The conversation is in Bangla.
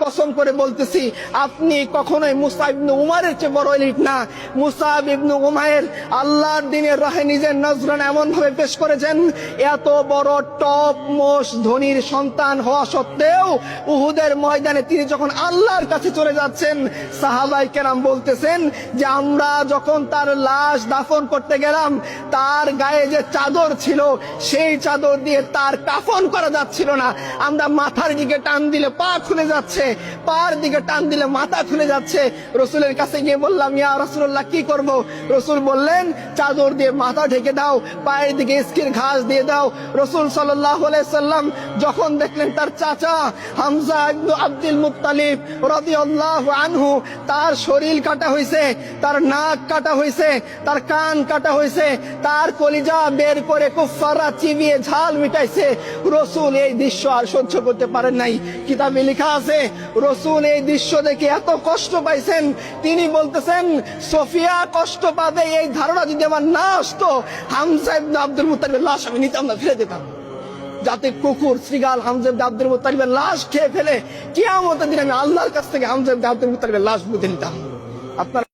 কসম করে বলতেছি, আপনি কখনোই মুসআব ইবনে উমারের চেয়ে বড় এলিট না। মুসআব ইবনে উমাইর আল্লাহর দ্বীনের রাহে নিজের নজরানা এমন ভাবে পেশ করেছেন, এত বড় টপ মোস্ট ধনীর সন্তান হওয়া সত্ত্বেও উহুদের ময়দানে তিনি যখন আল্লাহর কাছে চলে যাচ্ছেন, সাহাবায়ে কেরাম বলতেছেন যে আমরা যখন তার লাশ দাফন করতে গেলাম, তার গায়ে যে চাদর ছিল সেই চাদর দিয়ে তার কাফন করা যাচ্ছিল না। আমরা মাথার দিকে টান দিলে পা খুলে যাচ্ছে, পার দিকে টান দিলে মাথা খুলে যাচ্ছে। রসুলের কাছে গিয়ে বললাম, ইয়া রাসূলুল্লাহ কি করব? রসুল বললেন, চাদর দিয়ে মাথা ঢেকে দাও, পায়ের দিকে ইস্কির ঘাস দিয়ে দাও। রসুল সাল্লাল্লাহু আলাইহি সাল্লাম যখন দেখলেন তার চাচা হামজা ইবনে আব্দুল মুত্তালিব রাদিয়াল্লাহু আনহু তার শরীর কাটা হয়েছে, তার নাক কাটা হয়েছে, তার কান কাটা হয়েছে, তার কলিজা বের করে কুফাররা চিবিয়ে ঝাল মিটাইছে, রসুল এই দৃশ্য আর সহ্য করতে পারেন নাই। কিতাবে লেখা আছে, রসুল এই দৃশ্য দেখে এত কষ্ট পাইছেন, তিনি বলতেছেন সোফিয়া কষ্ট পাবে এই ধারণা যদি আমার না আসতো, হামজা ইবনে আব্দুল মুত্তালিবের লাশ আমি নিতাম না, ফেলে দিতাম, যাতে কুকুর শ্রীগাল হামজা ইবনে আব্দুল মুত্তালিবের লাশ খেয়ে ফেলে কিয়ামতের দিন আমি আল্লাহর কাছ থেকে হামজা ইবনে আব্দুল মুত্তালিবের লাশ বুঝে নিতাম। আপনারা